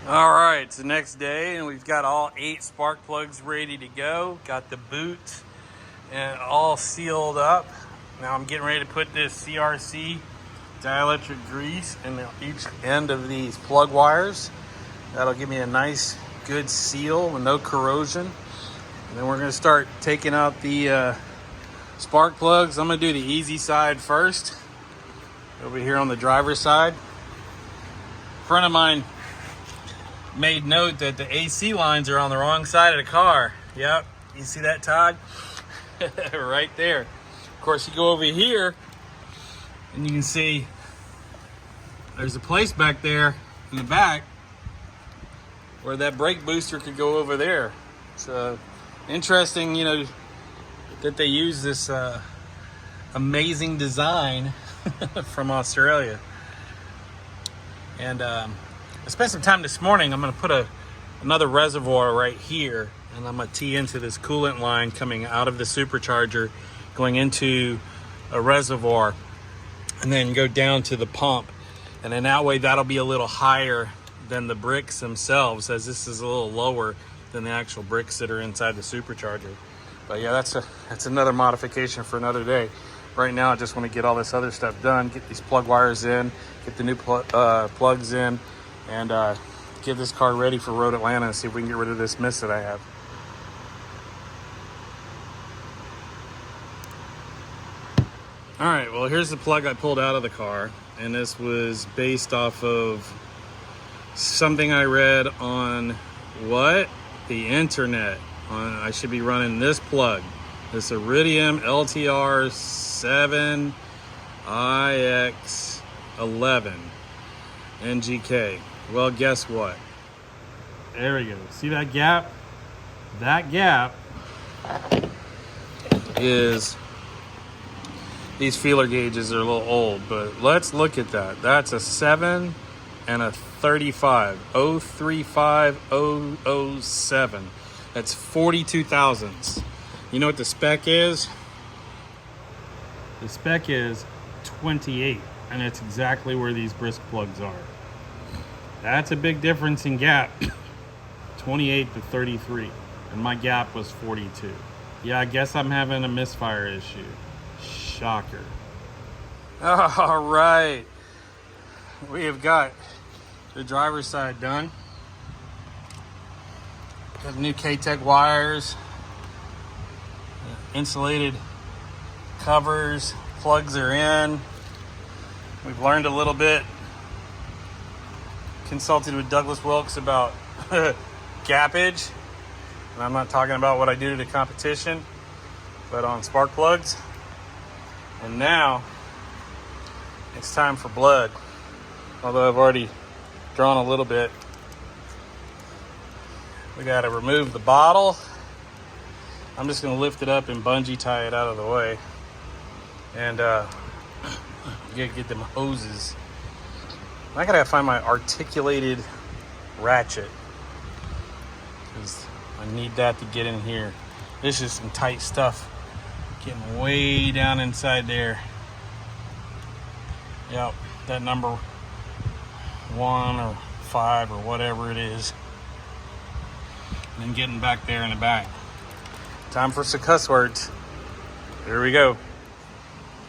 All right, it's the next day and we've got all 8 spark plugs ready to go. Got the boot and all sealed up. Now I'm getting ready to put this CRC dielectric grease in each end of these plug wires. That'll give me a nice good seal with no corrosion. And then we're going to start taking out the spark plugs. I'm going to do the easy side first. Over here on the driver's side. A friend of mine made note that the AC lines are on the wrong side of the car. Yep, you see that, Todd? Right there. Of course, you go over here and you can see there's a place back there in the back where that brake booster could go over there. So interesting, that they use this amazing design from Australia. And I spent some time this morning. I'm going to put another reservoir right here, and I'm going to tee into this coolant line coming out of the supercharger, going into a reservoir, and then go down to the pump. And then that way that'll be a little higher than the bricks themselves, as this is a little lower than the actual bricks that are inside the supercharger. But yeah, that's another modification for another day. Right now, I just want to get all this other stuff done, get these plug wires in, get the new plugs in, and get this car ready for Road Atlanta and see if we can get rid of this mist that I have. All right, well, here's the plug I pulled out of the car, and this was based off of something I read on the internet. I should be running this plug, this iridium LTR 7IX11 NGK. Well, guess what? There we go. See that gap? That gap is, these feeler gauges are a little old, but let's look at that. That's a 7 and a 35, 035007. That's 42 thousandths. You know what the spec is? The spec is 28, and it's exactly where these Brisk plugs are. That's a big difference in gap. 28 to 33, and my gap was 42. Yeah, I guess I'm having a misfire issue. Shocker. All right, we have got the driver's side done. Got the new K-Tech wires, insulated covers, plugs are in. We've learned a little bit, consulted with Douglas Wilkes about gappage, and I'm not talking about what I do to the competition, but on spark plugs. And now it's time for blood, although I've already drawn a little bit. We got to remove the bottle. I'm just going to lift it up and bungee tie it out of the way, and get them hoses. I gotta find my articulated ratchet, because I need that to get in here. This is some tight stuff getting way down inside there. Yep, that number 1 or 5 or whatever it is. And then getting back there in the back. Time for some cuss words. Here we go.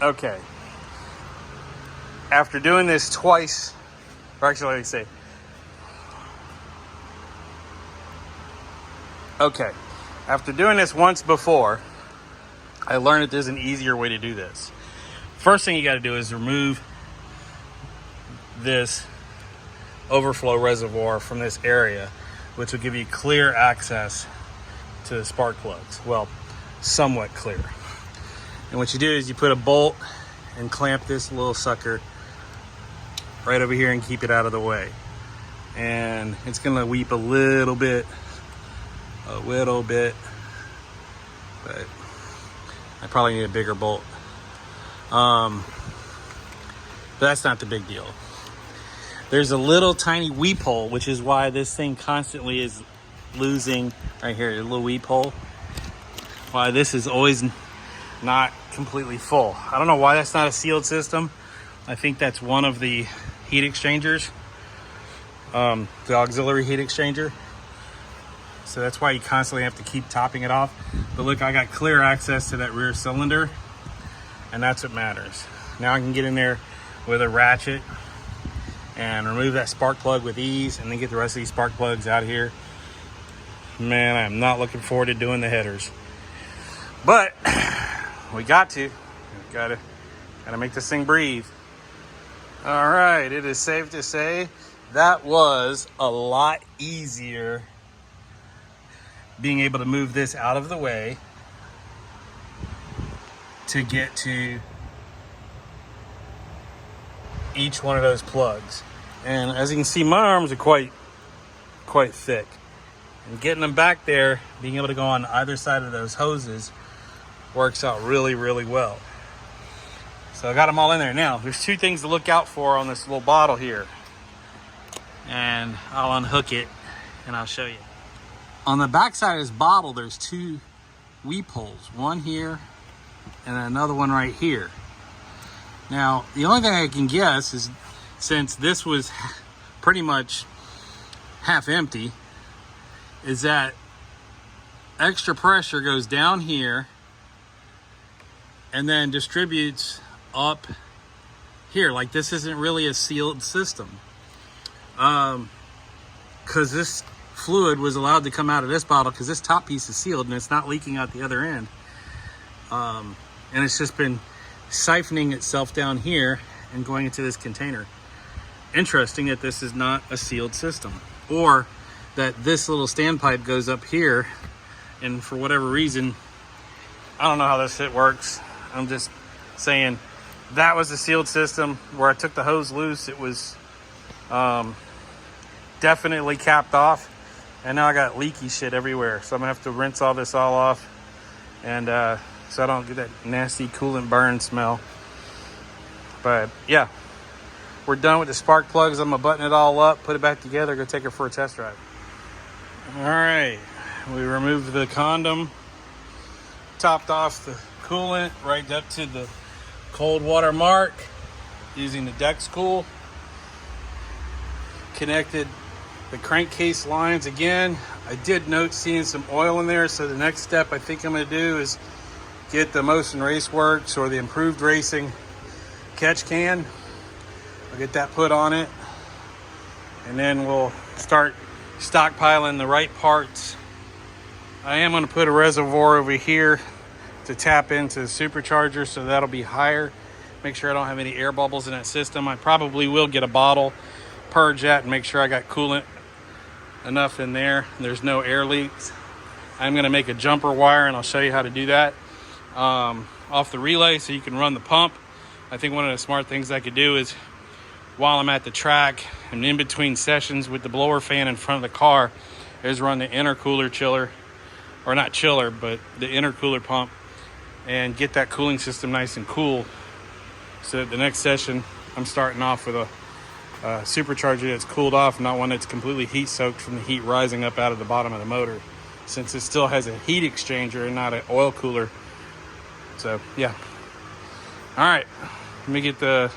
Okay. After doing this twice, or actually let me say, okay, after doing this once before, I learned that there's an easier way to do this. First thing you got to do is remove this overflow reservoir from this area, which will give you clear access to the spark plugs. Well, somewhat clear. And what you do is you put a bolt and clamp this little sucker right over here and keep it out of the way. And it's gonna weep a little bit, but I probably need a bigger bolt. But that's not the big deal. There's a little tiny weep hole, which is why this thing constantly is losing, right here, a little weep hole. Why this is always not completely full. I don't know why that's not a sealed system. I think that's one of the heat exchangers. the auxiliary heat exchanger. So that's why you constantly have to keep topping it off. But look, I got clear access to that rear cylinder, and that's what matters. Now I can get in there with a ratchet and remove that spark plug with ease, and then get the rest of these spark plugs out of here. Man, I'm not looking forward to doing the headers, but we gotta make this thing breathe. All right, it is safe to say that was a lot easier being able to move this out of the way to get to each one of those plugs. And as you can see, my arms are quite thick, and getting them back there, being able to go on either side of those hoses, works out really well. So I got them all in there. Now there's two things to look out for on this little bottle here, and I'll unhook it and I'll show you. On the back side of this bottle, there's two weep holes, one here and another one right here. Now, the only thing I can guess is, since this was pretty much half empty, is that extra pressure goes down here and then distributes up here. Like, this isn't really a sealed system. Because this fluid was allowed to come out of this bottle because this top piece is sealed and it's not leaking out the other end. And it's just been siphoning itself down here and going into this container. Interesting that this is not a sealed system, or that this little standpipe goes up here, and for whatever reason, I don't know how this shit works. I'm just saying that was a sealed system. Where I took the hose loose, it was definitely capped off, and now I got leaky shit everywhere. So I'm gonna have to rinse all this all off, and so I don't get that nasty coolant burn smell. But yeah, we're done with the spark plugs. I'm gonna button it all up, put it back together, go take it for a test drive. All right, we removed the condom, topped off the coolant right up to the cold water mark using the Dex Cool. Connected the crankcase lines again. I did note seeing some oil in there, so the next step I think I'm going to do is get the Motion Raceworks or the Improved Racing catch can. I'll get that put on it, and then we'll start stockpiling the right parts. I am going to put a reservoir over here to tap into the supercharger, so that'll be higher. Make sure I don't have any air bubbles in that system. I probably will get a bottle, purge that, and make sure I got coolant enough in there. There's no air leaks. I'm going to make a jumper wire, and I'll show you how to do that off the relay so you can run the pump. I think one of the smart things I could do is, while I'm at the track and in between sessions with the blower fan in front of the car, is run the intercooler chiller, or not chiller, but the intercooler pump, and get that cooling system nice and cool, so that the next session I'm starting off with a supercharger that's cooled off, not one that's completely heat soaked from the heat rising up out of the bottom of the motor, since it still has a heat exchanger and not an oil cooler. So yeah. All right, let me get the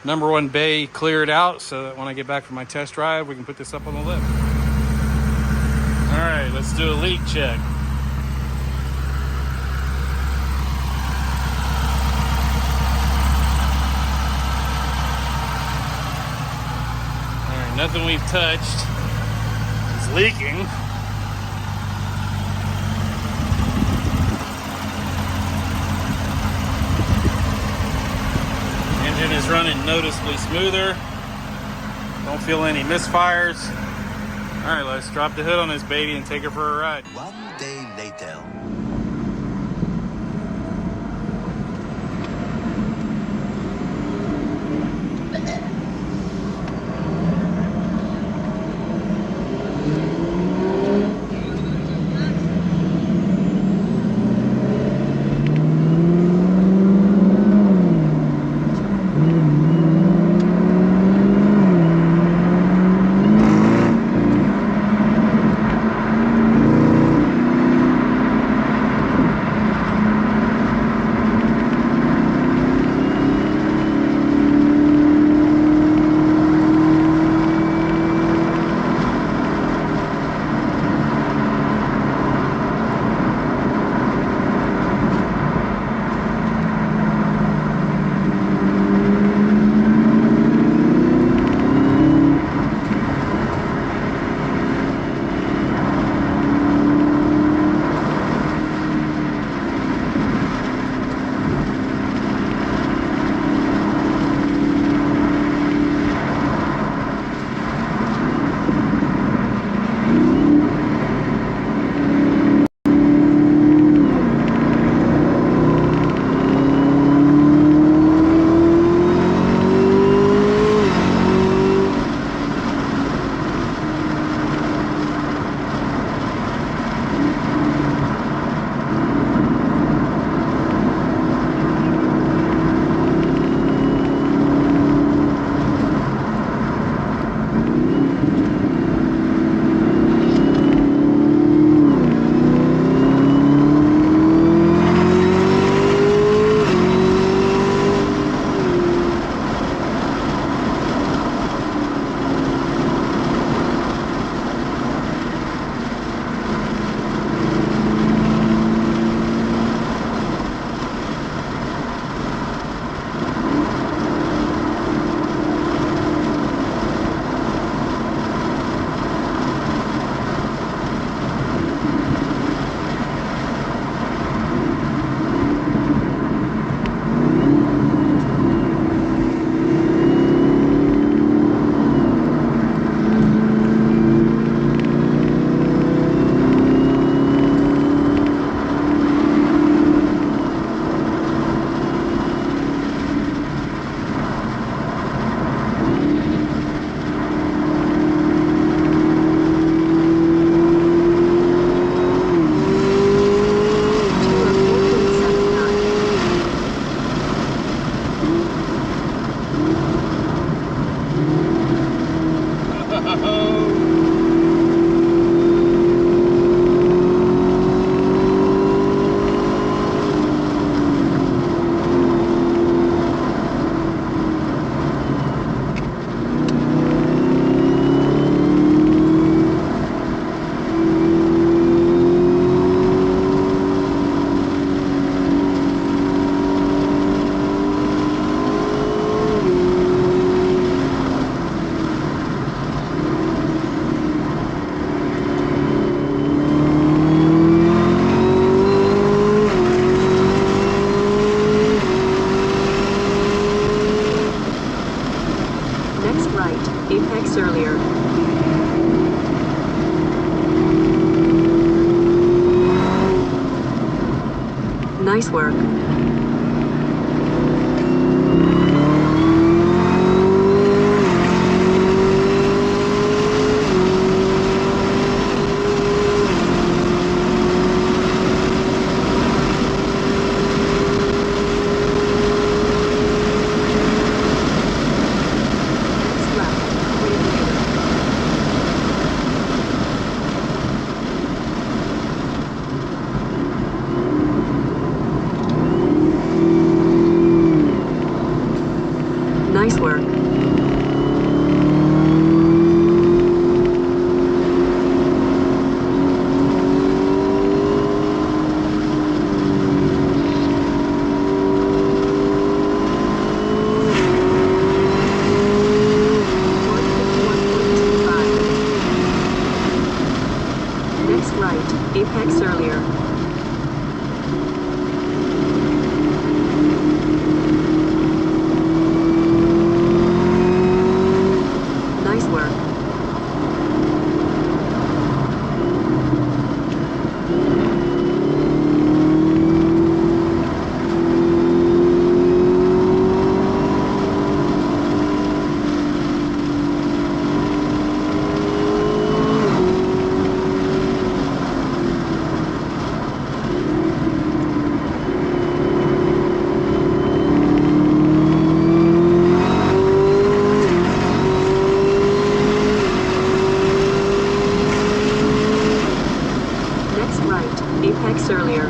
number one bay cleared out so that when I get back from my test drive, we can put this up on the lift. All right, let's do a leak check. All right, nothing we've touched is leaking. Engine is running noticeably smoother. Don't feel any misfires. All right, let's drop the hood on this baby and take her for a ride. One day later. Nice work. Nice work. Next right, apex earlier. Nice work. Next right, apex earlier.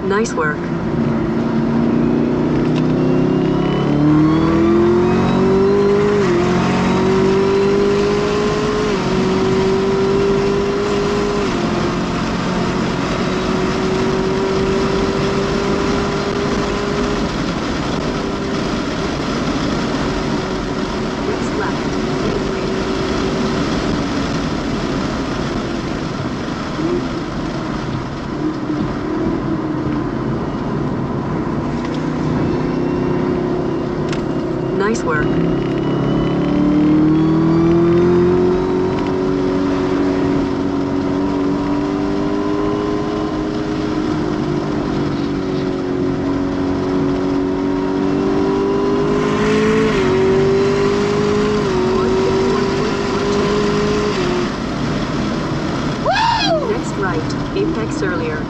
Nice work. Next left, nice work. Next right, apex earlier.